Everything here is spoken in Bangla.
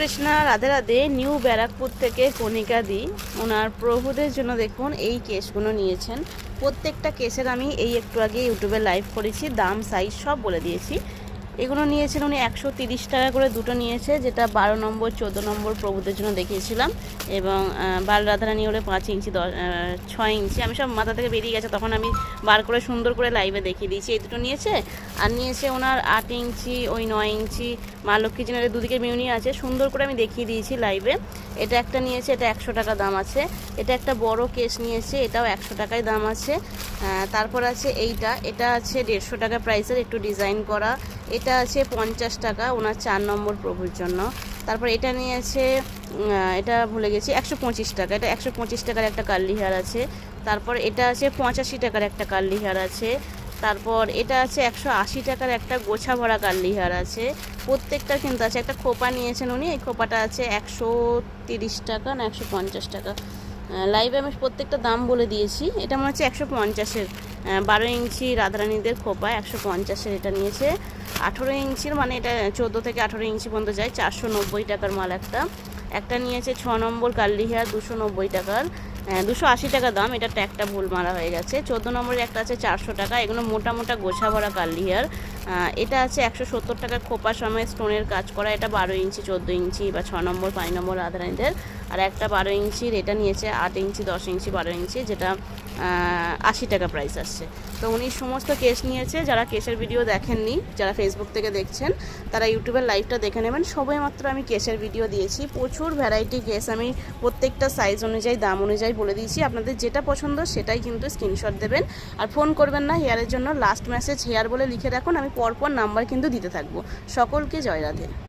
কৃষ্ণা রাধে রাধে। নিউ ব্যারাকপুর থেকে কণিকা দি ওনার প্রভুদের জন্য দেখুন এই কেসগুলো নিয়েছেন। প্রত্যেকটা কেসের আমি এই একটু আগে ইউটিউবে লাইভ করেছি, দাম সাইজ সব বলে দিয়েছি। এগুলো নিয়েছেন উনি 130 টাকা করে দুটো নিয়েছে, যেটা 12 নম্বর 14 নম্বর প্রভুদের জন্য দেখিয়েছিলাম। এবং বাল রাধারানী হলে 5 ইঞ্চি 6 ইঞ্চি, আমি সব মাথা থেকে বেরিয়ে গেছে, তখন আমি বার করে সুন্দর করে লাইভে দেখিয়ে দিয়েছি। এই দুটো নিয়েছে। আর নিয়েছে ওনার 8 ইঞ্চি, ওই 9 ইঞ্চি মা লক্ষ্মী জেনারের দুদিকে মিউনি আছে, সুন্দর করে আমি দেখিয়ে দিয়েছি লাইভে। এটা একটা নিয়েছে, এটা 100 টাকা দাম আছে। এটা একটা বড় কেস নিয়েছে, এটাও 100 টাকায় দাম আছে। তারপর আছে এটা আছে 150 টাকা প্রাইসের, একটু ডিজাইন করা। এটা আছে 50 টাকা ওনার 4 নম্বর প্রভুর জন্য। তারপর এটা নিয়েছে, এটা ভুলে গেছি, 125 টাকা। এটা 125 টাকার একটা কার্লি হেয়ার আছে। তারপর এটা আছে 85 টাকার একটা কার্লি হেয়ার আছে। তারপর এটা আছে 180 টাকার একটা গোছা ভরা কার্লি হেয়ার আছে। প্রত্যেকটা কিন্তু আছে। একটা খোপা নিয়েছেন উনি, এই খোপাটা আছে 130 টাকা না 150 টাকা। লাইভে আমি প্রত্যেকটা দাম বলে দিয়েছি। এটা মনে হচ্ছে 150-এর 12 ইঞ্চি রাধারানীদের খোপা 150-এর এটা নিয়েছে। 18 ইঞ্চির মানে এটা 14 থেকে 18 ইঞ্চি পর্যন্ত যায়, 490 টাকার মাল একটা নিয়েছে। 6 নম্বর কার্লি হেয়ার 290 টাকার, 280 টাকা দাম। এটা ট্যাগটা ভুল মারা হয়ে গেছে। 14 নম্বরের একটা আছে 400 টাকা। এগুলো মোটা মোটা গোছা ভরা কার্লি হেয়ার। এটা আছে 170 টাকার খোপা সময় স্টোনের কাজ করা। এটা 12 ইঞ্চি 14 ইঞ্চি বা 6 নম্বর 5 নম্বর রাধারানীদের। আর একটা 12 ইঞ্চির, এটা নিয়েছে 8 ইঞ্চি 10 ইঞ্চি 12 ইঞ্চি, যেটা 80 টাকা প্রাইস আসছে। তো উনি সমস্ত কেস নিয়েছে। যারা কেসের ভিডিও দেখেননি, যারা ফেসবুক থেকে দেখছেন, তারা ইউটিউবের লাইভটা দেখে নেবেন। সবাই মাত্র আমি কেসের ভিডিও দিয়েছি, প্রচুর ভ্যারাইটি কেস আমি প্রত্যেকটা সাইজ অনুযায়ী দাম অনুযায়ী বলে দিয়েছি। আপনাদের যেটা পছন্দ সেটাই কিন্তু স্ক্রিনশট দেবেন। আর ফোন করবেন না হেয়ারের জন্য, লাস্ট মেসেজ হেয়ার বলে লিখে রাখুন, আমি পরপর নাম্বার কিন্তু দিতে থাকবো। সকলকে জয় রাধে।